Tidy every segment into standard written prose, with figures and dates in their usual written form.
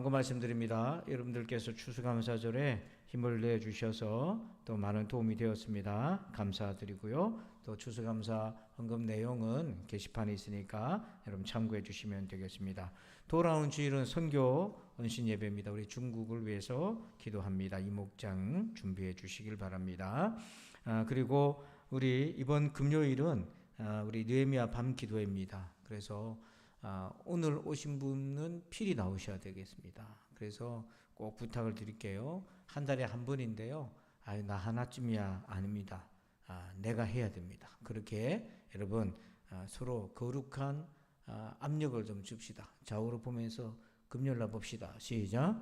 권고 말씀드립니다. 여러분들께서 추수감사절에 힘을 내주셔서 또 많은 도움이 되었습니다. 감사드리고요. 또 추수감사 헌금 내용은 게시판에 있으니까 여러분 참고해 주시면 되겠습니다. 돌아온 주일은 선교 헌신 예배입니다. 우리 중국을 위해서 기도합니다. 이 목장 준비해 주시길 바랍니다. 그리고 우리 이번 금요일은 우리 느헤미야 밤 기도회입니다. 그래서 오늘 오신 분은 필히 나오셔야 되겠습니다. 그래서 꼭 부탁을 드릴게요. 한 달에 한 번인데요. 나 하나쯤이야 아닙니다. 내가 해야 됩니다. 그렇게 여러분 서로 거룩한 압력을 좀 줍시다. 좌우로 보면서 금요일날 봅시다. 시작.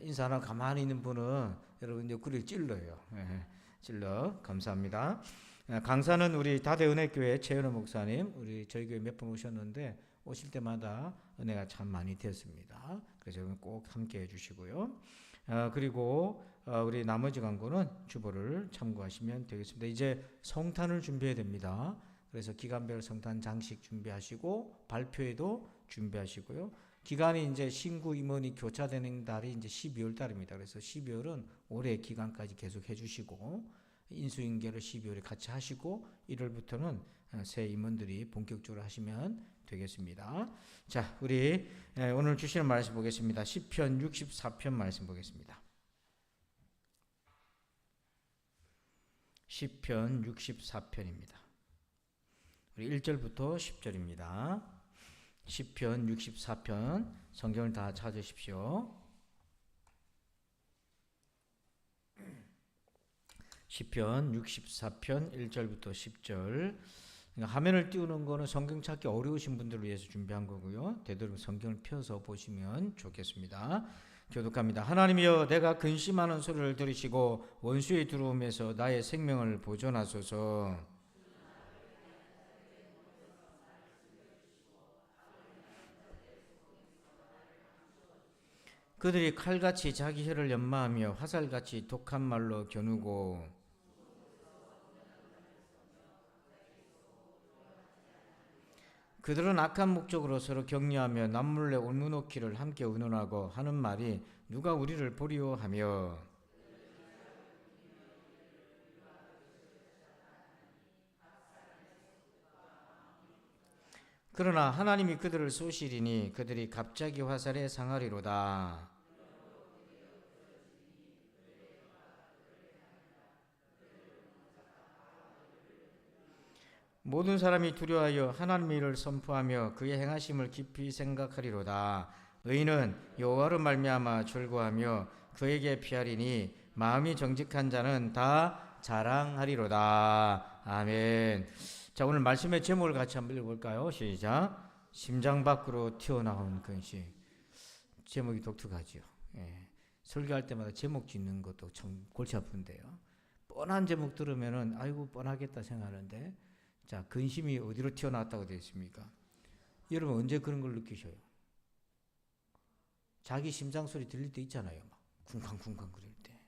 인사 하나 가만히 있는 분은 여러분 옆구리를 찔러요. 찔러. 감사합니다. 강사는 우리 다대은혜교회 최현우 목사님, 우리 저희 교회 몇 번 오셨는데 오실 때마다 은혜가 참 많이 됐습니다. 그래서 여러분 꼭 함께 해주시고요. 그리고 우리 나머지 광고는 주보를 참고하시면 되겠습니다. 이제 성탄을 준비해야 됩니다. 그래서 기간별 성탄 장식 준비하시고 발표회도 준비하시고요. 기간이 이제 신구 임원이 교차되는 달이 이제 12월 달입니다. 그래서 12월은 올해 기간까지 계속 해주시고 인수인계를 12월에 같이 하시고 1월부터는 새 임원들이 본격적으로 하시면 되겠습니다. 자, 우리 오늘 주시는 말씀 보겠습니다. 시편 64편 말씀 보겠습니다. 시편 64편입니다. 우리 1절부터 10절입니다. 시편 64편 성경을 다 찾으십시오. 시편 64편 1절부터 10절. 화면을 띄우는 거는 성경 찾기 어려우신 분들을 위해서 준비한 거고요. 되도록 성경을 펴서 보시면 좋겠습니다. 교독합니다. 하나님이여, 내가 근심하는 소리를 들으시고 원수의 두려움에서 나의 생명을 보존하소서. 그들이 칼같이 자기 혀를 연마하며 화살같이 독한 말로 겨누고 그들은 악한 목적으로 서로 격려하며 남몰래 올무놓기를 함께 의논하고 하는 말이 누가 우리를 보리오 하며 그러나 하나님이 그들을 쏘시리니 그들이 갑자기 화살에 상하리로다. 모든 사람이 두려워하여 하나님의 일을 선포하며 그의 행하심을 깊이 생각하리로다. 의인은 여호와로 말미암아 즐거워하며 그에게 피하리니 마음이 정직한 자는 다 자랑하리로다. 아멘. 자, 오늘 말씀의 제목을 같이 한번 읽어볼까요? 시작. 심장 밖으로 튀어나온 근심. 제목이 독특하죠. 설교할 때마다 제목 짓는 것도 참 골치 아픈데요. 뻔한 제목 들으면은 아이고 뻔하겠다 생각하는데, 자, 근심이 어디로 튀어나왔다고 되어 있습니까? 여러분 언제 그런 걸 느끼셔요? 자기 심장 소리 들릴 때 있잖아요. 막 쿵쾅쿵쾅 거릴 때.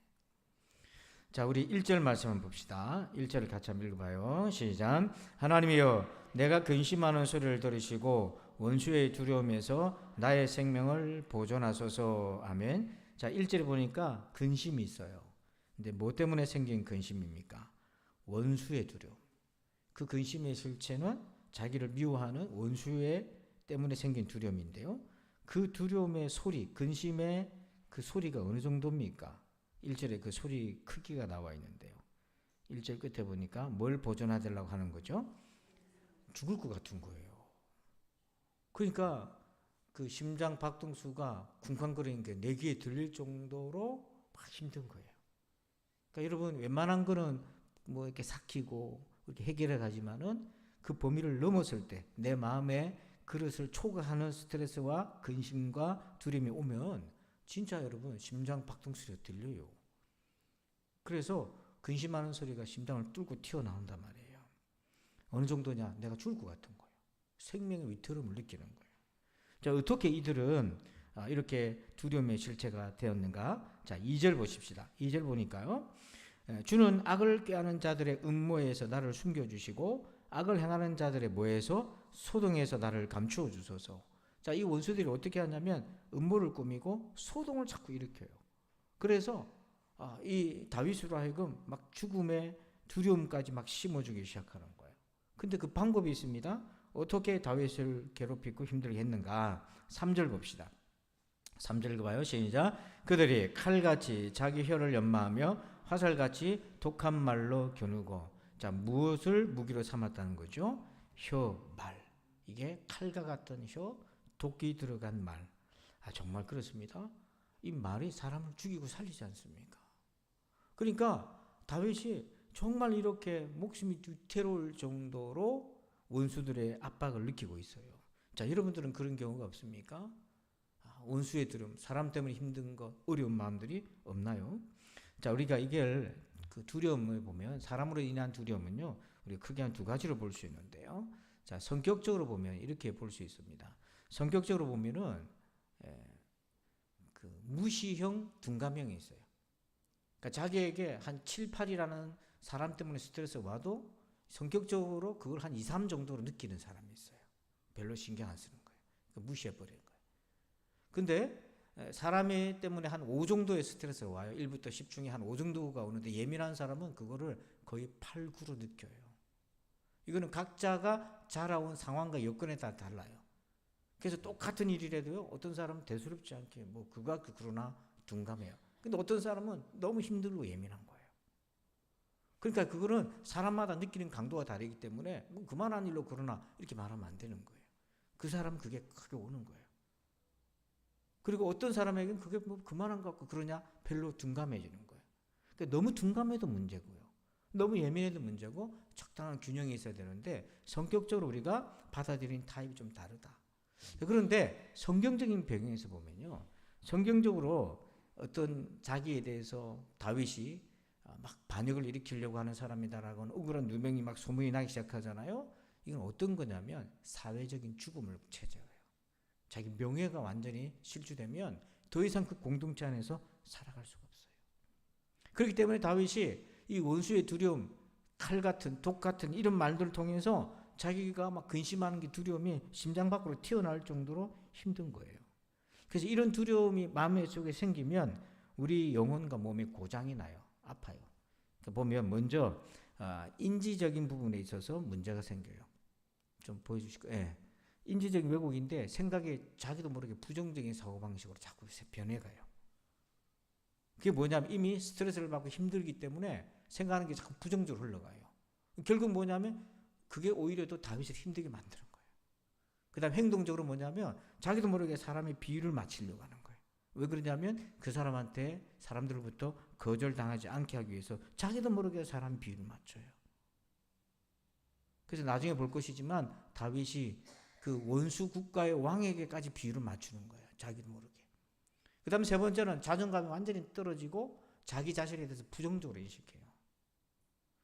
자, 우리 1절 말씀 한번 봅시다. 1절을 같이 한번 읽어봐요. 시작. 하나님이여, 내가 근심하는 소리를 들으시고 원수의 두려움에서 나의 생명을 보존하소서. 아멘. 자, 1절에 보니까 근심이 있어요. 근데 뭐 때문에 생긴 근심입니까? 원수의 두려움. 그 근심의 실체는 자기를 미워하는 원수의 때문에 생긴 두려움인데요. 그 두려움의 소리, 근심의 그 소리가 어느 정도입니까? 1절에 그 소리 크기가 나와 있는데요. 1절 끝에 보니까 뭘 보존하려고 하는 거죠? 죽을 것 같은 거예요. 그러니까 그 심장 박동수가 쿵쾅거리는 게 내 귀에 들릴 정도로 막 힘든 거예요. 그러니까 여러분 웬만한 거는 뭐 이렇게 삭히고 이렇게 해결해 가지만은 그 범위를 넘었을 때 내 마음에 그릇을 초과하는 스트레스와 근심과 두려움이 오면 진짜 여러분 심장 박동수가 들려요. 그래서 근심하는 소리가 심장을 뚫고 튀어나온단 말이에요. 어느 정도냐? 내가 죽을 것 같은 거예요. 생명의 위태로움을 느끼는 거예요. 자, 어떻게 이들은 이렇게 두려움의 실체가 되었는가? 자, 2절 보십시다. 2절 보니까요. 주는 악을 꾀하는 자들의 음모에서 나를 숨겨주시고 악을 행하는 자들의 모에서 소동에서 나를 감추어 주소서. 자, 이 원수들이 어떻게 하냐면 음모를 꾸미고 소동을 자꾸 일으켜요. 그래서 이 다윗으로 하여금 막 죽음의 두려움까지 막 심어주기 시작하는 거예요. 근데 그 방법이 있습니다. 어떻게 다윗을 괴롭히고 힘들게 했는가? 3절 봅시다. 3절 봐요. 시작. 그들이 칼같이 자기 혀를 연마하며 화살같이 독한 말로 겨누고. 자, 무엇을 무기로 삼았다는 거죠? 혀, 말. 이게 칼과 같은 혀, 독이 들어간 말. 정말 그렇습니다. 이 말이 사람을 죽이고 살리지 않습니까? 그러니까 다윗이 정말 이렇게 목숨이 뒤태로울 정도로 원수들의 압박을 느끼고 있어요. 자, 여러분들은 그런 경우가 없습니까? 원수의 두려움, 사람 때문에 힘든 것, 어려운 마음들이 없나요? 자, 우리가 이걸 그 두려움을 보면 사람으로 인한 두려움은요, 우리가 크게 한 두 가지로 볼 수 있는데요. 자, 성격적으로 보면 이렇게 볼 수 있습니다. 성격적으로 보면은 그 무시형, 둔감형이 있어요. 그러니까 자기에게 한 7, 8이라는 사람 때문에 스트레스 와도 성격적으로 그걸 한 2, 3 정도로 느끼는 사람이 있어요. 별로 신경 안 쓰는 거예요. 그러니까 무시해버리는 거예요. 근데 사람이 때문에 한 5 정도의 스트레스가 와요. 1부터 10 중에 한 5 정도가 오는데 예민한 사람은 그거를 거의 8, 9로 느껴요. 이거는 각자가 자라온 상황과 여건에 따라 달라요. 그래서 똑같은 일이라도요, 어떤 사람은 대수롭지 않게 뭐 그러나 둔감해요. 근데 어떤 사람은 너무 힘들고 예민한 거예요. 그러니까 그거는 사람마다 느끼는 강도가 다르기 때문에 뭐 그만한 일로 그러나 이렇게 말하면 안 되는 거예요. 그 사람은 그게 크게 오는 거예요. 그리고 어떤 사람에게는 그게 뭐 그만한 것 같고 그러냐 별로 둔감해지는 거예요. 그러니까 너무 둔감해도 문제고요. 너무 예민해도 문제고 적당한 균형이 있어야 되는데 성격적으로 우리가 받아들이는 타입이 좀 다르다. 그런데 성경적인 배경에서 보면요. 성경적으로 어떤 자기에 대해서 다윗이 막 반역을 일으키려고 하는 사람이다라고 억울한 누명이 막 소문이 나기 시작하잖아요. 이건 어떤 거냐면 사회적인 죽음을 체제해요. 자기 명예가 완전히 실추되면 더 이상 그 공동체 안에서 살아갈 수가 없어요. 그렇기 때문에 다윗이 이 원수의 두려움, 칼 같은, 독 같은 이런 말들을 통해서 자기가 막 근심하는 게 두려움이 심장 밖으로 튀어나올 정도로 힘든 거예요. 그래서 이런 두려움이 마음의 속에 생기면 우리 영혼과 몸에 고장이 나요. 아파요. 그러니까 보면 먼저 인지적인 부분에 있어서 문제가 생겨요. 좀 보여주실까요? 예. 인지적인 왜곡인데 생각에 자기도 모르게 부정적인 사고방식으로 자꾸 변해가요. 그게 뭐냐면 이미 스트레스를 받고 힘들기 때문에 생각하는 게 자꾸 부정적으로 흘러가요. 결국 뭐냐면 그게 오히려 또 다윗을 힘들게 만드는 거예요. 그 다음 행동적으로 뭐냐면 자기도 모르게 사람의 비유를 맞추려고 하는 거예요. 왜 그러냐면 그 사람한테 사람들로부터 거절당하지 않게 하기 위해서 자기도 모르게 사람 비유를 맞춰요. 그래서 나중에 볼 것이지만 다윗이 그 원수 국가의 왕에게까지 비유를 맞추는 거예요. 자기도 모르게. 그 다음에 세 번째는 자존감이 완전히 떨어지고 자기 자신에 대해서 부정적으로 인식해요.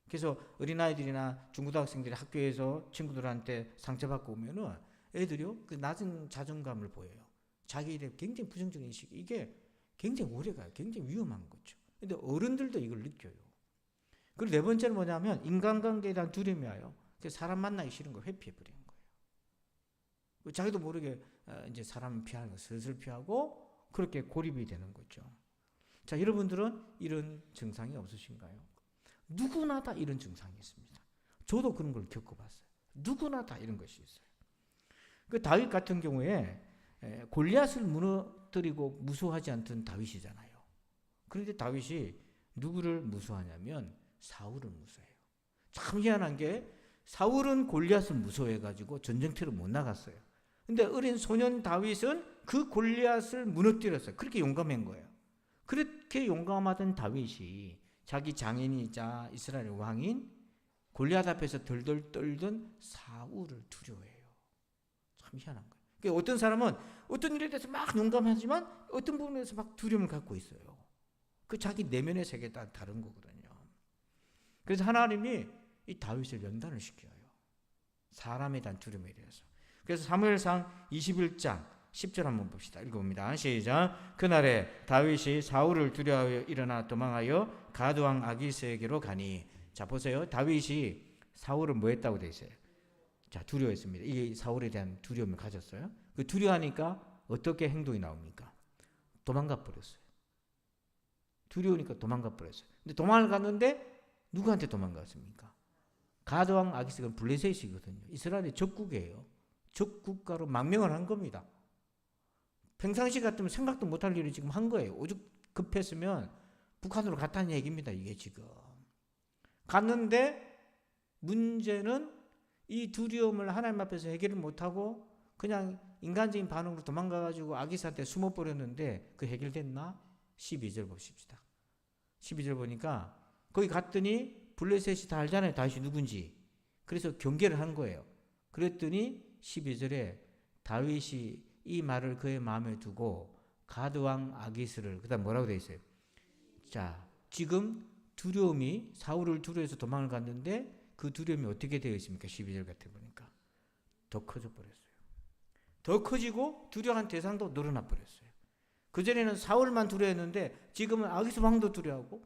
그래서 어린아이들이나 중고등학생들이 학교에서 친구들한테 상처받고 오면은 애들이요, 그 낮은 자존감을 보여요. 자기에 대해 굉장히 부정적인 인식. 이게 굉장히 오래가요. 굉장히 위험한 거죠. 근데 어른들도 이걸 느껴요. 그리고 네 번째는 뭐냐면 인간관계에 대한 두려움이 와요. 그래서 사람 만나기 싫은 걸 회피해버리는 거예요. 자기도 모르게 이제 사람 피하는 거 슬슬 피하고 그렇게 고립이 되는 거죠. 자, 여러분들은 이런 증상이 없으신가요? 누구나 다 이런 증상이 있습니다. 저도 그런 걸 겪어봤어요. 누구나 다 이런 것이 있어요. 그 다윗 같은 경우에 골리앗을 무너뜨리고 무서워하지 않던 다윗이잖아요. 그런데 다윗이 누구를 무서워하냐면 사울을 무서워해요. 참 희한한 게 사울은 골리앗을 무서워해가지고 전쟁터로 못 나갔어요. 근데 어린 소년 다윗은 그 골리앗을 무너뜨렸어요. 그렇게 용감한 거예요. 그렇게 용감하던 다윗이 자기 장인이자 이스라엘 왕인 골리앗 앞에서 덜덜 떨던 사울을 두려워해요. 참 희한한 거예요. 그러니까 어떤 사람은 어떤 일에 대해서 막 용감하지만 어떤 부분에서 막 두려움을 갖고 있어요. 그 자기 내면의 세계에 따라 다른 거거든요. 그래서 하나님이 이 다윗을 연단을 시켜요. 사람에 대한 두려움에 대해서. 그래서 사무엘상 21장 10절 한번 봅시다. 읽어봅니다. 시작. 그날에 다윗이 사울을 두려워하여 일어나 도망하여 가드왕 아기스에게로 가니. 자, 보세요. 다윗이 사울을 뭐 했다고 돼 있어요? 자, 두려워했습니다. 이게 사울에 대한 두려움을 가졌어요. 그 두려워하니까 어떻게 행동이 나옵니까? 도망가 버렸어요. 두려우니까 도망가 버렸어요. 근데 도망을 갔는데 누구한테 도망갔습니까? 가드왕 아기스가 블레셋이거든요. 이스라엘의 적국이에요. 적국가로 망명을 한 겁니다. 평상시 같으면 생각도 못할 일을 지금 한 거예요. 오죽 급했으면 북한으로 갔다는 얘기입니다. 이게 지금. 갔는데 문제는 이 두려움을 하나님 앞에서 해결을 못하고 그냥 인간적인 반응으로 도망가가지고 아기스한테 숨어버렸는데 그 해결됐나? 12절 보십시다. 12절 보니까 거기 갔더니 블레셋이 다 알잖아요. 다윗이 누군지. 그래서 경계를 한 거예요. 그랬더니 12절에 다윗이 이 말을 그의 마음에 두고 가드왕 아기스를 그다음 뭐라고 되어 있어요? 자, 지금 두려움이 사울을 두려워해서 도망을 갔는데 그 두려움이 어떻게 되어 있습니까? 12절 같아 보니까 더 커져 버렸어요. 더 커지고 두려워한 대상도 늘어나 버렸어요. 그전에는 사울만 두려워했는데 지금은 아기스 왕도 두려워하고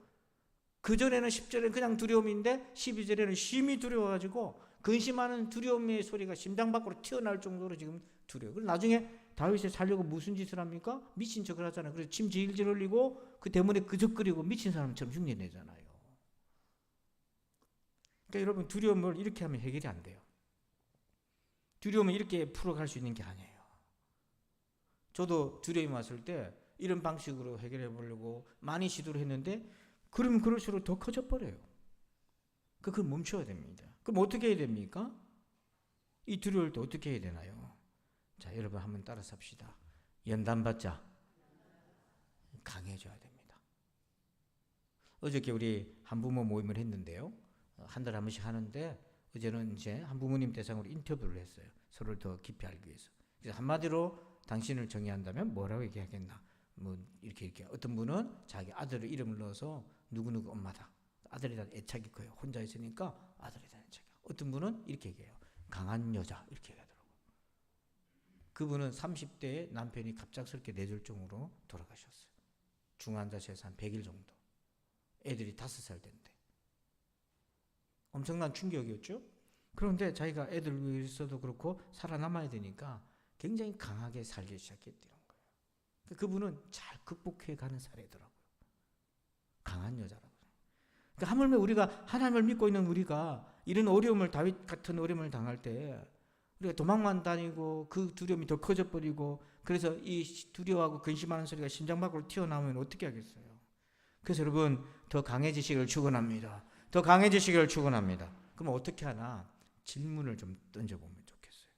그전에는 10절에는 그냥 두려움인데 12절에는 심히 두려워가지고 근심하는 두려움의 소리가 심장 밖으로 튀어나올 정도로 지금 두려워요. 그리고 나중에 다윗을 살려고 무슨 짓을 합니까? 미친 척을 하잖아요. 그래서 침 질질 흘리고 그 대문에 그적거리고 미친 사람처럼 흉내내잖아요. 그러니까 여러분 두려움을 이렇게 하면 해결이 안 돼요. 두려움을 이렇게 풀어갈 수 있는 게 아니에요. 저도 두려움이 왔을 때 이런 방식으로 해결해 보려고 많이 시도를 했는데 그러면 그럴수록 더 커져 버려요. 그걸 멈춰야 됩니다. 그럼 어떻게 해야 됩니까? 이 두려울 때 어떻게 해야 되나요? 자, 여러분 한번 따라서 합시다. 연단받자. 강해져야 됩니다. 어저께 우리 한부모 모임을 했는데요. 한 달에 한 번씩 하는데 어제는 이제 한부모님 대상으로 인터뷰를 했어요. 서로를 더 깊이 알기 위해서. 그래서 한마디로 당신을 정의한다면 뭐라고 얘기하겠나? 뭐 이렇게 어떤 분은 자기 아들의 이름을 넣어서 누구누구 엄마다. 아들에 대한 애착이 커요. 혼자 있으니까 아들에 대한 애착이. 어떤 분은 이렇게 얘기해요. 강한 여자 이렇게 얘기하더라고요. 그분은 30대에 남편이 갑작스럽게 뇌졸중으로 돌아가셨어요. 중환자실에서 한 100일 정도. 애들이 5살 된대. 엄청난 충격이었죠. 그런데 자기가 애들 위해서도 그렇고 살아남아야 되니까 굉장히 강하게 살기 시작했다는 거예요. 그분은 잘 극복해가는 사례더라고요. 강한 여자라고. 그러니까 하물며 우리가 하나님을 믿고 있는 우리가 이런 어려움을 다윗 같은 어려움을 당할 때 우리가 도망만 다니고 그 두려움이 더 커져버리고 그래서 이 두려워하고 근심하는 소리가 심장 밖으로 튀어나오면 어떻게 하겠어요? 그래서 여러분 더 강해지시기를 축원합니다. 더 강해지시기를 축원합니다. 그럼 어떻게 하나? 질문을 좀 던져보면 좋겠어요.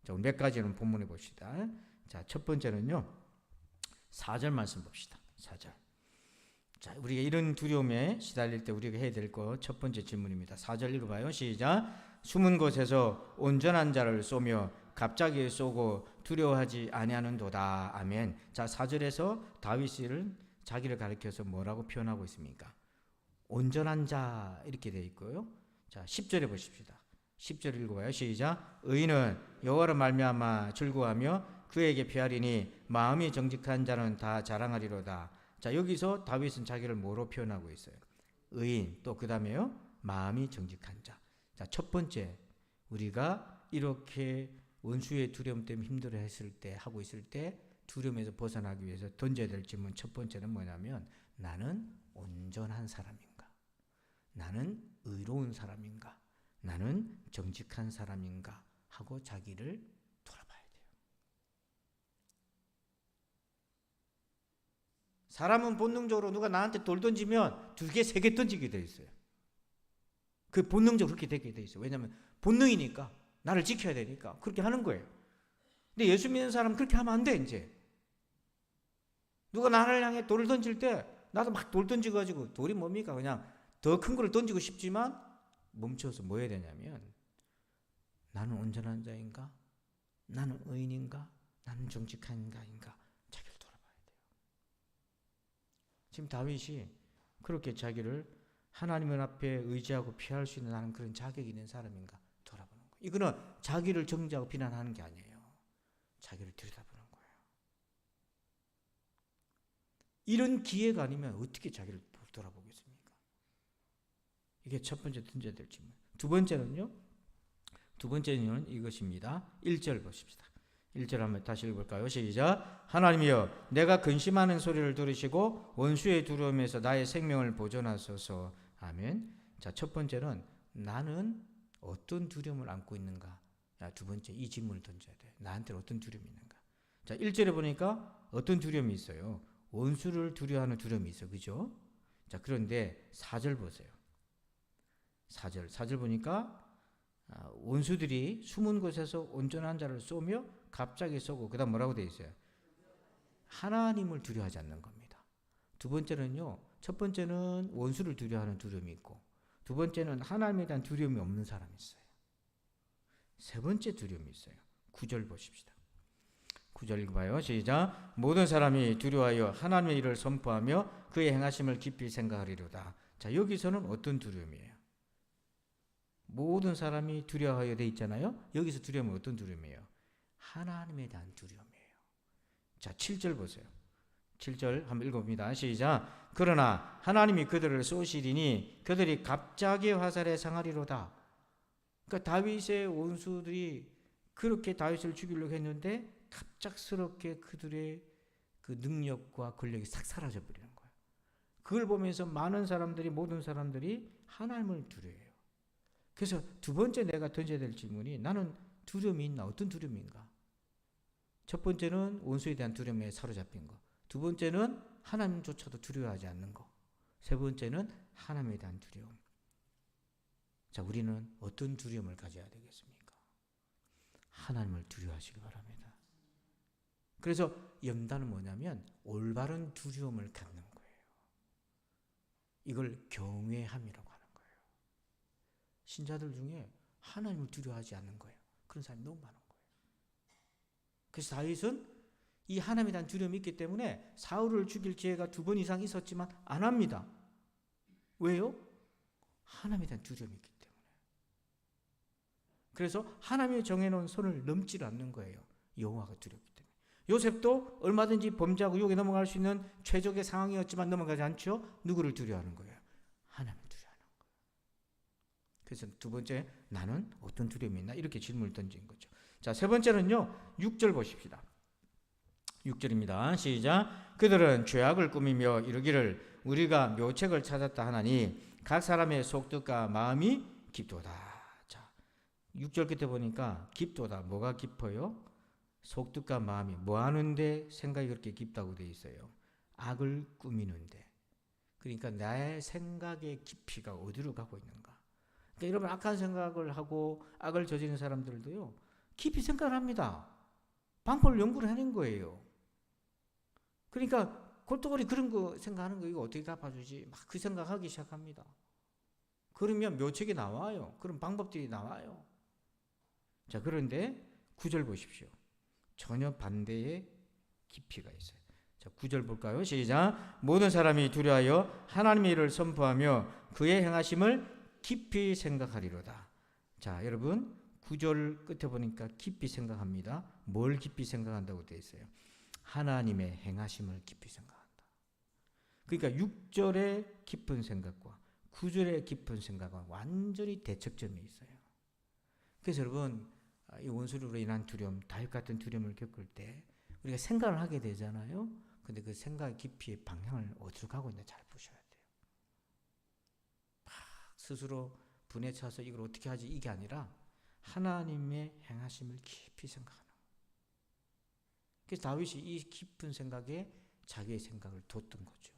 자, 몇 가지는 본문에 봅시다. 자, 첫 번째는요. 4절 말씀 봅시다. 4절. 자, 우리가 이런 두려움에 시달릴 때 우리가 해야 될 것 첫 번째 질문입니다. 4절 읽어봐요. 시작. 숨은 곳에서 온전한 자를 쏘며 갑자기 쏘고 두려워하지 아니하는도다. 아멘. 자, 4절에서 다윗을 자기를 가리켜서 뭐라고 표현하고 있습니까? 온전한 자 이렇게 되어 있고요. 자, 10절에 보십시다. 10절 읽어봐요. 시작. 의인은 여호와로 말미암아 즐거워하며 그에게 피하리니 마음이 정직한 자는 다 자랑하리로다. 자, 여기서 다윗은 자기를 뭐로 표현하고 있어요? 의인. 또 그 다음에요. 마음이 정직한 자. 자, 첫 번째 우리가 이렇게 원수의 두려움 때문에 힘들어했을 때 하고 있을 때 두려움에서 벗어나기 위해서 던져야 될 질문 첫 번째는 뭐냐면 나는 온전한 사람인가? 나는 의로운 사람인가? 나는 정직한 사람인가? 하고 자기를 돌아봐야 돼요. 사람은 본능적으로 누가 나한테 돌 던지면 2개, 3개 던지게 돼 있어요. 그 본능적으로 그렇게 되게 돼 있어요. 왜냐하면 본능이니까 나를 지켜야 되니까 그렇게 하는 거예요. 근데 예수 믿는 사람은 그렇게 하면 안 돼. 이제 누가 나를 향해 돌을 던질 때 나도 막 돌 던지가지고 돌이 뭡니까? 그냥 더 큰 거를 던지고 싶지만 멈춰서 뭐 해야 되냐면 나는 온전한 자인가? 나는 의인인가? 나는 정직한 자인가? 자기를 돌아봐야 돼요. 지금 다윗이 그렇게 자기를 하나님 앞에 의지하고 피할 수 있는 나는 그런 자격이 있는 사람인가 돌아보는 거예요. 이거는 자기를 정죄하고 비난하는 게 아니에요. 자기를 들여다보는 거예요. 이런 기회가 아니면 어떻게 자기를 돌아보겠습니까? 이게 첫 번째 던져야 될 질문. 두 번째는요. 두 번째는 이것입니다. 1절 보십시다. 1절 한번 다시 읽어볼까요? 시작. 하나님이여 내가 근심하는 소리를 들으시고 원수의 두려움에서 나의 생명을 보존하소서. 아멘. 자, 첫 번째는 나는 어떤 두려움을 안고 있는가? 두 번째 이 질문을 던져야 돼. 나한테 어떤 두려움이 있는가? 자, 1절에 보니까 어떤 두려움이 있어요? 원수를 두려워하는 두려움이 있어. 그죠? 자, 그런데 4절 보세요. 4절 보니까 원수들이 숨은 곳에서 온전한 자를 쏘며 갑자기 쏘고 그다음 뭐라고 되어 있어요? 하나님을 두려워하지 않는 겁니다. 두 번째는요. 첫 번째는 원수를 두려워하는 두려움이 있고 두 번째는 하나님에 대한 두려움이 없는 사람이 있어요. 세 번째 두려움이 있어요. 9절 보십시다. 9절 읽어봐요. 시작. 모든 사람이 두려워하여 하나님의 일을 선포하며 그의 행하심을 깊이 생각하리로다. 자, 여기서는 어떤 두려움이에요? 모든 사람이 두려워하여 돼 있잖아요. 여기서 두려움은 어떤 두려움이에요? 하나님에 대한 두려움이에요. 자, 7절 보세요. 7절 한번 읽어봅니다. 시작. 그러나 하나님이 그들을 쏘시리니 그들이 갑자기 화살에 상하리로다. 그러니까 다윗의 원수들이 그렇게 다윗을 죽이려고 했는데 갑작스럽게 그들의 그 능력과 권력이 싹 사라져 버리는 거예요. 그걸 보면서 많은 사람들이 모든 사람들이 하나님을 두려워해요. 그래서 두 번째 내가 던져야 될 질문이 나는 두려움이 있나? 어떤 두려움인가? 첫 번째는 원수에 대한 두려움에 사로잡힌 거. 두 번째는 하나님조차도 두려워하지 않는 거. 세 번째는 하나님에 대한 두려움. 자, 우리는 어떤 두려움을 가져야 되겠습니까? 하나님을 두려워하시기 바랍니다. 그래서 염다는 뭐냐면 올바른 두려움을 갖는 거예요. 이걸 경외함이라고 하는 거예요. 신자들 중에 하나님을 두려워하지 않는 거예요. 그런 사람이 너무 많은 거예요. 그래서 다윗은 이 하나님에 대한 두려움이 있기 때문에 사울을 죽일 기회가 2번 이상 있었지만 안 합니다. 왜요? 하나님에 대한 두려움이 있기 때문에. 그래서 하나님이 정해놓은 선을 넘지 않는 거예요. 여호와가 두렵기 때문에. 요셉도 얼마든지 범죄하고 유혹에 넘어갈 수 있는 최적의 상황이었지만 넘어가지 않죠. 누구를 두려워하는 거예요? 하나님을 두려워하는 거예요. 그래서 두 번째, 나는 어떤 두려움이 있나? 이렇게 질문을 던진 거죠. 자, 세 번째는요. 6절 보십시다. 6절입니다. 시작. 그들은 죄악을 꾸미며 이르기를 우리가 묘책을 찾았다 하나니 각 사람의 속뜻과 마음이 깊도다. 자, 6절 끝에 보니까 깊도다. 뭐가 깊어요? 속뜻과 마음이 뭐 하는데 생각이 그렇게 깊다고 되어 있어요? 악을 꾸미는데. 그러니까 나의 생각의 깊이가 어디로 가고 있는가? 그러니까 여러분 악한 생각을 하고 악을 저지르는 사람들도요. 깊이 생각을 합니다. 방법을 연구를 하는 거예요. 그러니까 골똘히 그런 거 생각하는 거 이거 어떻게 갚아주지? 막 그 생각하기 시작합니다. 그러면 묘책이 나와요. 그런 방법들이 나와요. 자, 그런데 9절 보십시오. 전혀 반대의 깊이가 있어요. 자, 9절 볼까요? 시작. 모든 사람이 두려워하여 하나님의 일을 선포하며 그의 행하심을 깊이 생각하리로다. 자, 여러분 9절 끝에 보니까 깊이 생각합니다. 뭘 깊이 생각한다고 되어 있어요? 하나님의 행하심을 깊이 생각한다. 그러니까 6절의 깊은 생각과 9절의 깊은 생각은 완전히 대척점이 있어요. 그래서 여러분 이 원수로 인한 두려움, 다윗 같은 두려움을 겪을 때 우리가 생각을 하게 되잖아요. 근데 그 생각의 깊이의 방향을 어디로 가고 있는지 잘 보셔야 돼요. 막 스스로 분에 차서 이걸 어떻게 하지 이게 아니라 하나님의 행하심을 깊이 생각하는 거예요. 그래서 다윗이 이 깊은 생각에 자기의 생각을 뒀던 거죠.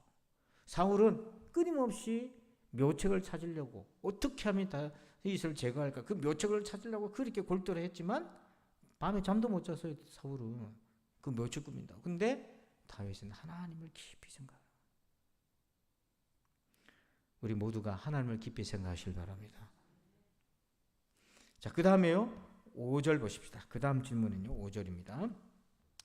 사울은 끊임없이 묘책을 찾으려고 어떻게 하면 다윗을 제거할까 그 묘책을 찾으려고 그렇게 골똘했지만 밤에 잠도 못 잤어요. 사울은 그 묘책 꾸민다고. 근데 다윗은 하나님을 깊이 생각해요. 우리 모두가 하나님을 깊이 생각하시길 바랍니다. 자, 그 다음에요 5절 보십시다. 그 다음 질문은요 5절입니다.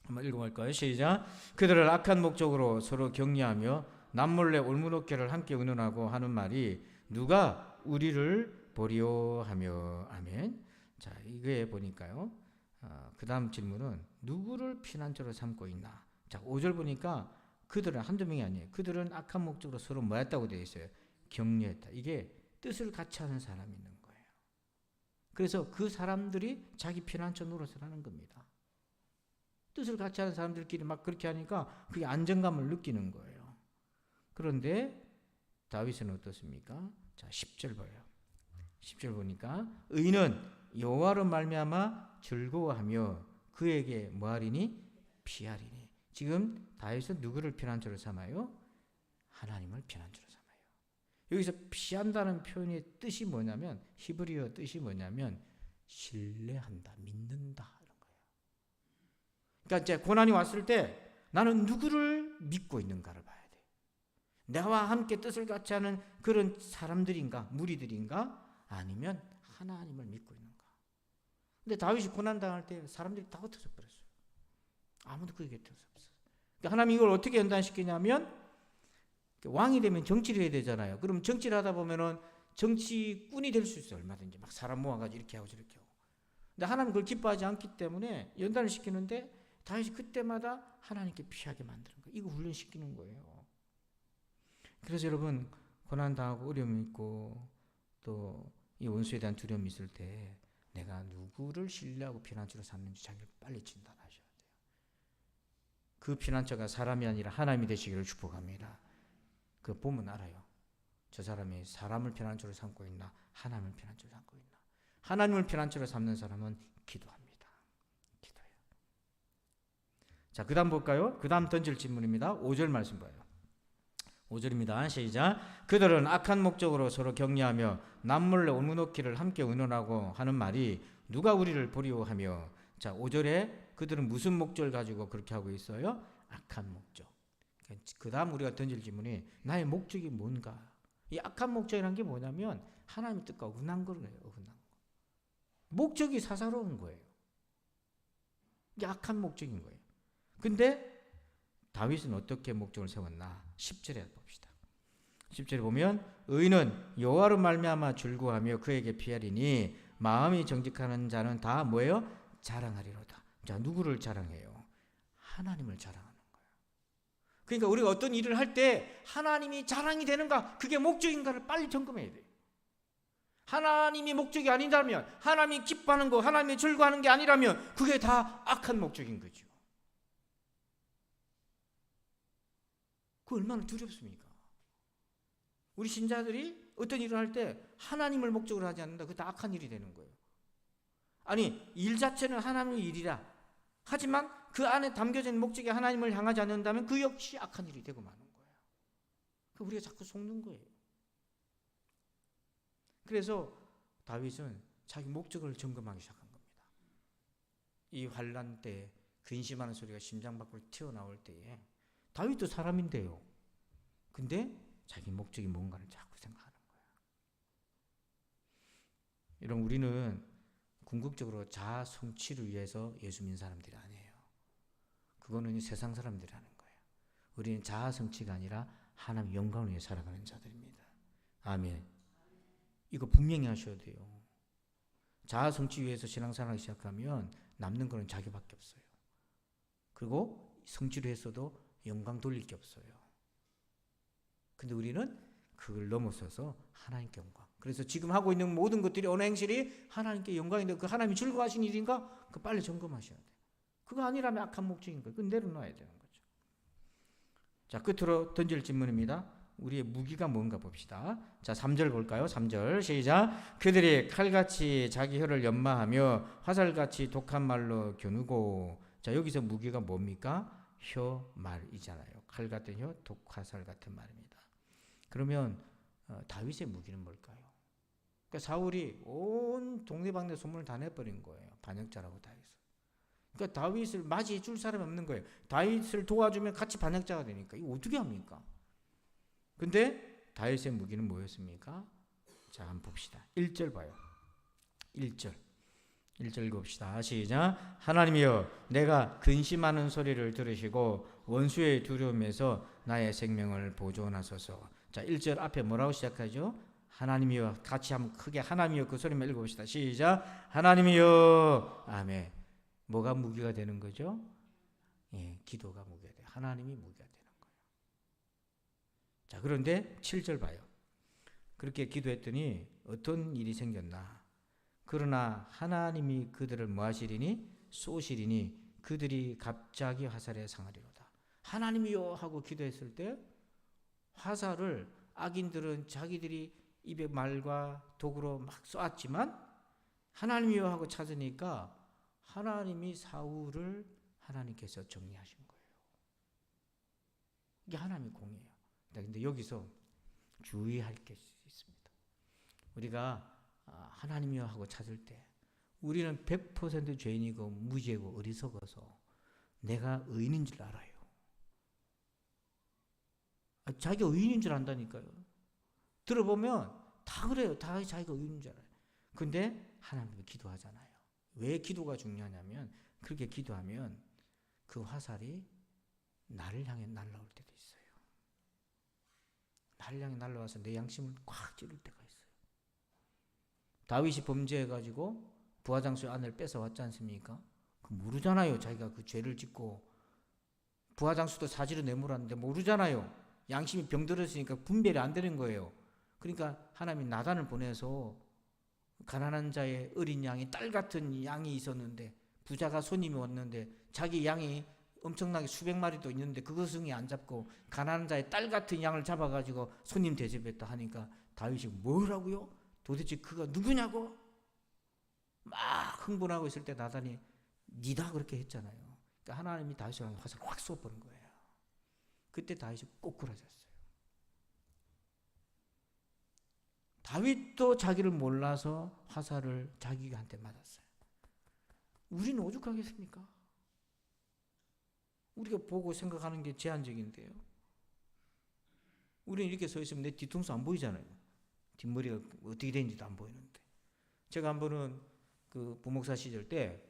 한번 읽어볼까요? 시작. 그들을 악한 목적으로 서로 격려하며 남몰래 올무높게를 함께 의논하고 하는 말이 누가 우리를 보리오 하며. 아멘. 자, 이거에 보니까요 그 다음 질문은 누구를 피난처로 삼고 있나. 자, 5절 보니까 그들은 한두 명이 아니에요. 그들은 악한 목적으로 서로 뭐였다고 되어 있어요? 격려했다. 이게 뜻을 같이 하는 사람이 있는 거예요. 그래서 그 사람들이 자기 피난처 노릇을 하는 겁니다. 뜻을 같이 하는 사람들끼리 막 그렇게 하니까 그게 안정감을 느끼는 거예요. 그런데 다윗은 어떻습니까? 자, 10절 봐요. 10절 보니까 의인은 여호와로 말미암아 즐거워하며 그에게 뭐하리니? 피하리니. 지금 다윗은 누구를 피난처로 삼아요? 하나님을 피난처로 삼아요. 여기서 피한다는 표현의 뜻이 뭐냐면, 히브리어 뜻이 뭐냐면 신뢰한다, 믿는다 이런 거예요. 그러니까 이제 고난이 왔을 때 나는 누구를 믿고 있는가를 봐야 돼. 나와 함께 뜻을 같이 하는 그런 사람들인가, 무리들인가, 아니면 하나님을 믿고 있는가. 근데 다윗이 고난 당할 때 사람들이 다 흩어져 버렸어요. 아무도 그 곁에 없었어요. 그러니까 하나님이 이걸 어떻게 연단시키냐면, 왕이 되면 정치를 해야 되잖아요. 그럼 정치를 하다 보면은 정치꾼이 될 수 있어요. 얼마든지 막 사람 모아가지고 이렇게 하고 저렇게 하고. 근데 하나님 그걸 기뻐하지 않기 때문에 연단을 시키는데 다윗이 그때마다 하나님께 피하게 만드는 거예요. 이거 훈련시키는 거예요. 그래서 여러분 고난 당하고 어려움이 있고 또 이 원수에 대한 두려움이 있을 때 내가 누구를 신뢰하고 피난처로 삼는지 자기를 빨리 진단하셔야 돼요. 그 피난처가 사람이 아니라 하나님이 되시기를 축복합니다. 그 보면 알아요. 저 사람이 사람을 피난처로 삼고 있나 하나님을 피난처로 삼고 있나. 하나님을 피난처로 삼는 사람은 기도합니다. 기도해요. 자, 그 다음 볼까요? 그 다음 던질 질문입니다. 5절 말씀 봐요. 5절입니다. 시작. 그들은 악한 목적으로 서로 격려하며 남몰래 오누놓기를 함께 의논하고 하는 말이 누가 우리를 보리오하며. 자, 5절에 그들은 무슨 목적을 가지고 그렇게 하고 있어요? 악한 목적. 그 다음 우리가 던질 질문이 나의 목적이 뭔가. 이 악한 목적이라는 게 뭐냐면 하나님의 뜻과 어긋난 거예요. 어긋난 거. 목적이 사사로운 거예요. 이게 악한 목적인 거예요. 근데 다윗은 어떻게 목적을 세웠나? 10절에 봅시다. 10절에 보면 의인은 여호와로 말미암아 즐거워하며 그에게 피하리니 마음이 정직하는 자는 다 뭐예요? 자랑하리로다. 자, 누구를 자랑해요? 하나님을 자랑하는 거예요. 그러니까 우리가 어떤 일을 할 때 하나님이 자랑이 되는가, 그게 목적인가를 빨리 점검해야 돼요. 하나님이 목적이 아니라면, 하나님이 기뻐하는 거, 하나님이 즐거워하는 게 아니라면 그게 다 악한 목적인 거죠. 그 얼마나 두렵습니까? 우리 신자들이 어떤 일을 할 때 하나님을 목적으로 하지 않는다. 그게 다 악한 일이 되는 거예요. 아니, 일 자체는 하나님의 일이라. 하지만 그 안에 담겨져 있는 목적이 하나님을 향하지 않는다면 그 역시 악한 일이 되고 마는 거예요. 우리가 자꾸 속는 거예요. 그래서 다윗은 자기 목적을 점검하기 시작한 겁니다. 이 환난 때 근심하는 소리가 심장 밖으로 튀어나올 때에 다윗도 사람인데요. 근데 자기 목적이 뭔가를 자꾸 생각하는 거예요. 여러분, 우리는 궁극적으로 자아 성취를 위해서 예수 믿는 사람들이 아니에요. 그거는 세상 사람들이 하는 거예요. 우리는 자아 성취가 아니라 하나님의 영광을 위해 살아가는 자들입니다. 아멘. 이거 분명히 하셔야 돼요. 자아 성취 위해서 신앙생활을 시작하면 남는 거는 자기밖에 없어요. 그리고 성취를 했어도 영광 돌릴 게 없어요. 근데 우리는 그걸 넘어서서 하나님께 영광. 그래서 지금 하고 있는 모든 것들이 어느 행실이 하나님께 영광인데 그 하나님이 즐거워하신 일인가? 그거 빨리 점검하셔야 돼요. 그거 아니라면 악한 목적인 거예요. 그건 내려놔야 되는 거죠. 자, 끝으로 던질 질문입니다. 우리의 무기가 뭔가 봅시다. 자, 3절 볼까요? 3절 시작. 그들이 칼같이 자기 혀를 연마하며 화살같이 독한 말로 겨누고. 자, 여기서 무기가 뭡니까? 혀, 말이잖아요. 칼 같은 혀, 독화살 같은 말입니다. 그러면 다윗의 무기는 뭘까요? 그러니까 사울이 온 동네방네 소문을 다 내버린 거예요. 반역자라고 다윗을. 그러니까 다윗을 맞이해 줄 사람이 없는 거예요. 다윗을 도와주면 같이 반역자가 되니까 이거 어떻게 합니까? 근데 다윗의 무기는 뭐였습니까? 자, 한번 봅시다. 1절 봐요. 1절 읽읍시다. 시작. 하나님이여, 내가 근심하는 소리를 들으시고 원수의 두려움에서 나의 생명을 보존하소서. 자, 1절 앞에 뭐라고 시작하죠? 하나님이여. 같이 한번 크게 하나님이여 그 소리만 읽어봅시다. 시작. 하나님이여. 아멘. 뭐가 무기가 되는 거죠? 예, 기도가 무기가 돼요. 하나님이 무기가 되는 거예요. 자, 그런데 7절 봐요. 그렇게 기도했더니 어떤 일이 생겼나? 그러나 하나님이 그들을 뭐하시리니 쏘시리니 그들이 갑자기 화살에 상하리로다. 하나님이여 하고 기도했을 때 화살을 악인들은 자기들이 입에 말과 도구로 막 쏘았지만 하나님이여 하고 찾으니까 하나님이 사울을 하나님께서 정리하신 거예요. 이게 하나님의 공이에요. 근데 여기서 주의할 게 있습니다. 우리가 하나님이여 하고 찾을 때 우리는 100% 죄인이고 무지하고 어리석어서 내가 의인인 줄 알아요. 자기가 의인인 줄 안다니까요. 들어보면 다 그래요. 다 자기가 의인인 줄 알아요. 근데 하나님께 기도하잖아요. 왜 기도가 중요하냐면 그렇게 기도하면 그 화살이 나를 향해 날아올 때도 있어요. 나를 향해 날아와서 내 양심을 꽉 찌를 때가 있어요. 다윗이 범죄해가지고 부하장수의 아내를 뺏어왔지 않습니까? 모르잖아요. 자기가 그 죄를 짓고 부하장수도 사지로 내몰았는데 모르잖아요. 양심이 병들었으니까 분별이 안 되는 거예요. 그러니까 하나님이 나단을 보내서 가난한 자의 어린 양이 딸 같은 양이 있었는데 부자가 손님이 왔는데 자기 양이 엄청나게 수백 마리도 있는데 그것을 안 잡고 가난한 자의 딸 같은 양을 잡아가지고 손님 대접했다 하니까 다윗이 뭐라고요? 도대체 그가 누구냐고? 막 흥분하고 있을 때 나단이 니다 그렇게 했잖아요. 그러니까 하나님이 다윗을 화살을 확 쏘버린 거예요. 그때 다윗이 꼬꾸라졌어요. 다윗도 자기를 몰라서 화살을 자기한테 맞았어요. 우리는 오죽하겠습니까? 우리가 보고 생각하는 게 제한적인데요. 우리는 이렇게 서 있으면 내 뒤통수 안 보이잖아요. 뒷머리가 어떻게 되는지도 안 보이는데. 제가 한 번은 그 부목사 시절 때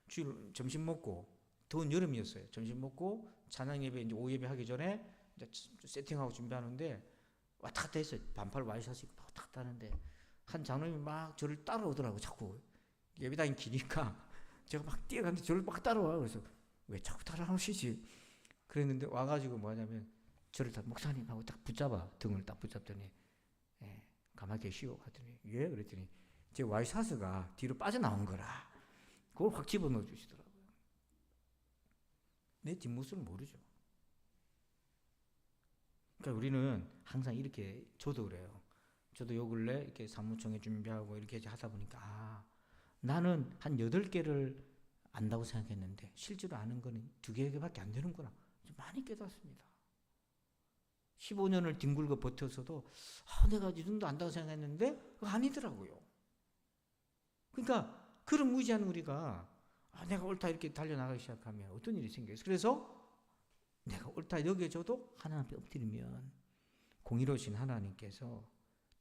주일 점심 먹고 더운 여름이었어요. 점심 먹고 찬양 예배 이제 오후 예배 하기 전에 이제 세팅하고 준비하는데 왔다 갔다 했어요. 반팔 와이셔츠 입고 왔다 갔다 하는데 한 장로님이 막 저를 따라오더라고. 자꾸 예배당이 기니까 제가 막 뛰어갔는데 저를 막 따라와요. 그래서 왜 자꾸 따라오시지? 그랬는데 와가지고 뭐냐면 저를 다 목사님하고 딱 붙잡아 등을 딱 붙잡더니 가만히 계시오 하더니 예? 그랬더니 제 와이셔츠가 뒤로 빠져나온 거라. 그걸 확 집어넣어 주시더라고요. 내 뒷모습을 모르죠. 그러니까 우리는 항상 이렇게 저도 그래요. 저도 요 근래 이렇게 사무총회 준비하고 이렇게 하다 보니까 나는 한 8개를 안다고 생각했는데 실제로 아는 거는 2개밖에 안 되는구나. 좀 많이 깨닫습니다. 15년을 뒹굴고 버텨서도 내가 이 정도 안다고 생각했는데 그거 아니더라고요. 그러니까 그런 무지한 우리가 내가 옳다 이렇게 달려나가기 시작하면 어떤 일이 생겨요. 그래서 내가 옳다 여겨져도 하나님 앞에 엎드리면 공의로우신 하나님께서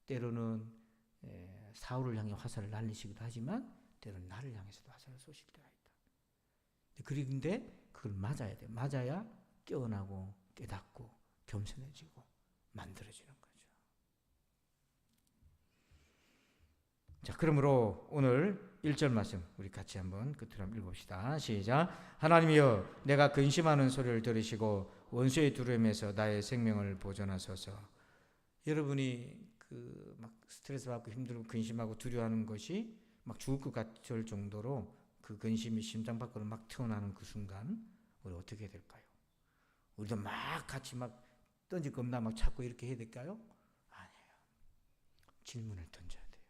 때로는 사울을 향해 화살을 날리시기도 하지만 때로는 나를 향해서도 화살을 쏘실 때가 있다. 그런데 그걸 맞아야 돼. 맞아야 깨어나고 깨닫고 겸손해지고 만들어지는 거죠. 자, 그러므로 오늘 1절 말씀 우리 같이 한번 끝으로 한번 읽어봅시다. 시작. 하나님이여 내가 근심하는 소리를 들으시고 원수의 두려움에서 나의 생명을 보존하소서. 여러분이 그 막 스트레스 받고 힘들고 근심하고 두려워하는 것이 막 죽을 것 같을 정도로 그 근심이 심장 밖으로 막 튀어나오는 그 순간 우리 어떻게 해야 될까요? 우리도 막 같이 막 던질 겁나 막 찾고 이렇게 해야 될까요? 아니에요. 질문을 던져야 돼요.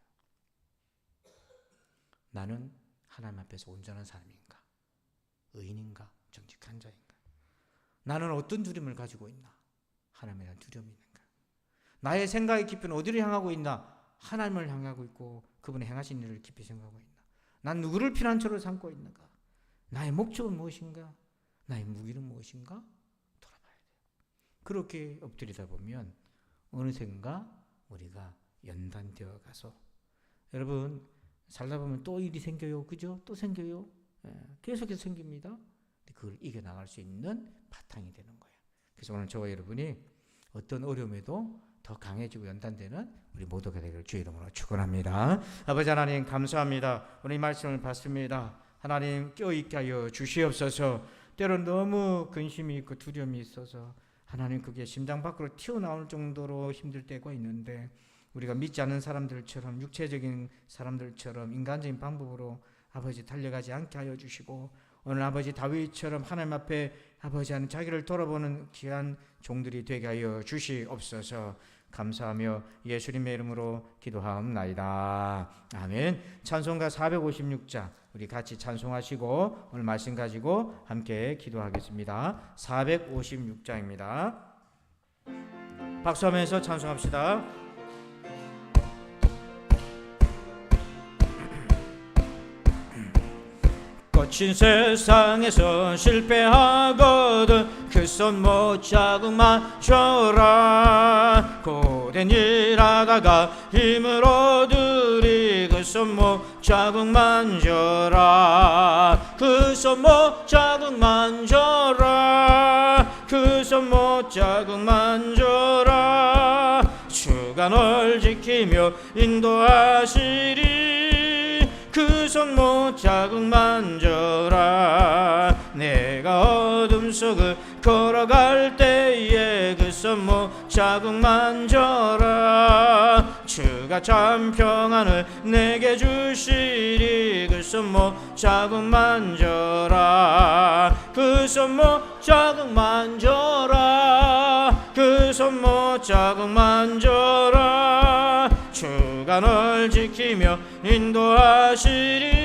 나는 하나님 앞에서 온전한 사람인가? 의인인가? 정직한 자인가? 나는 어떤 두려움을 가지고 있나? 하나님에 대한 두려움이 있는가? 나의 생각의 깊이는 어디를 향하고 있나? 하나님을 향하고 있고 그분의 행하신 일을 깊이 생각하고 있나? 난 누구를 피난처로 삼고 있는가? 나의 목적은 무엇인가? 나의 무기는 무엇인가? 돌아봐야 돼요. 그렇게 엎드리다 보면 어느샌가 우리가 연단되어 가서 여러분 살다 보면 또 일이 생겨요. 그죠? 또 생겨요. 계속해서 생깁니다. 그걸 이겨나갈 수 있는 바탕이 되는 거예요. 그래서 오늘 저와 여러분이 어떤 어려움에도 더 강해지고 연단되는 우리 모두가 되기를 주의 이름으로 축원합니다. 아버지 하나님 감사합니다. 오늘 이 말씀을 봤습니다. 하나님 껴있게 하여 주시옵소서. 때론 너무 근심이 있고 두려움이 있어서 하나님 그게 심장 밖으로 튀어나올 정도로 힘들 때가 있는데 우리가 믿지 않는 사람들처럼 육체적인 사람들처럼 인간적인 방법으로 아버지 달려가지 않게 하여 주시고 오늘 아버지 다윗처럼 하나님 앞에 아버지 하는 자기를 돌아보는 귀한 종들이 되게 하여 주시옵소서. 감사하며 예수님의 이름으로 기도하옵나이다. 아멘. 찬송가 456장 우리 같이 찬송하시고 오늘 말씀 가지고 함께 기도하겠습니다. 456장입니다. 박수하면서 찬송합시다. 거친 세상에서 실패하거든 그 손 못 자국만 줘라. 고된 일 하다가 힘을 얻으리 그 손 못 자국만 줘라. 그 손 못 자국만 줘라. 그 손 못 자국만 줘라. 주가 널 지키며 인도하시리. 그 손 못 자국만 줘라. 내가 어둠 속을 걸어갈 때에 그 손 못 자국만 줘라. 주가 참 평안을 내게 주시리. 그 손 못 자국만 줘라. 그 손 못 자국만 줘라. 그 손 못 자국만 줘라. 주가 널 지키며 인도하시리.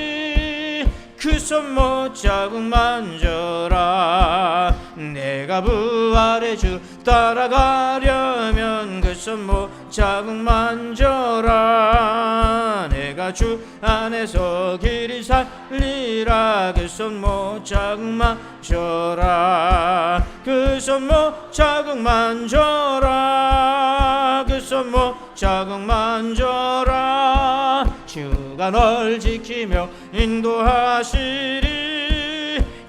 그 손 못 자국만 줘라. 내가 부활의 주 따라가려면 그 손 못 자국만 줘라. 내가 주 안에서 길이 살리라. 그 손 못 자국만 줘라. 그 손 못 자국만 줘라. 그 손 못 자국만 줘라. 주가 널 지키며 인도하시리.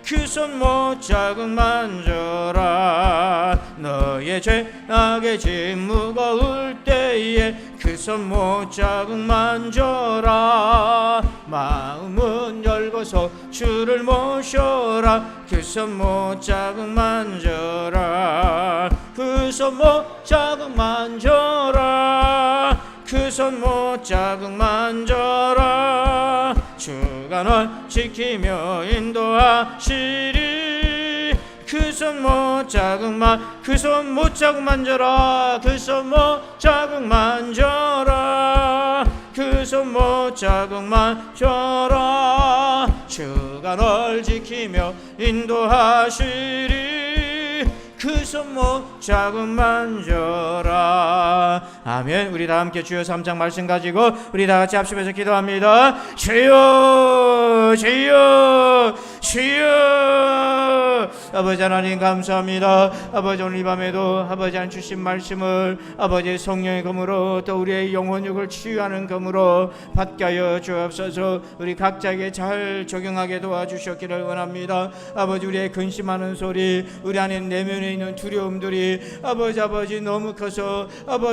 그 손 못 자국만 줘라. 너의 죄악의 짐 무거울 때에 그 손 못 자국만 줘라. 마음은 열고서 주를 모셔라. 그 손 못 자국만 줘라. 그 손 못 자국만 줘라. 그 손 못 자국만 줘라. 주가 널 지키며 인도하시리. 그 손 못 자국만 그 손 못 자국만 줘라. 그 손 못 자국만 줘라. 그 손 못 자국만 줘라. 주가 널 지키며 인도하시리. 그 손 못 자국만 줘라. 아멘. 우리 다 함께 주여 3장 말씀 가지고 우리 다 같이 합심해서 기도합니다. 주여 주여 주여. 아버지 하나님 감사합니다. 아버지 오늘 이 밤에도 아버지 하나님 주신 말씀을 아버지 성령의 검으로 또 우리의 영혼육을 치유하는 검으로 받게 하여 주옵소서. 우리 각자에게 잘 적용하게 도와주셨기를 원합니다. 아버지 우리의 근심하는 소리, 우리 안에 내면에 있는 두려움들이 아버지 너무 커서 아버지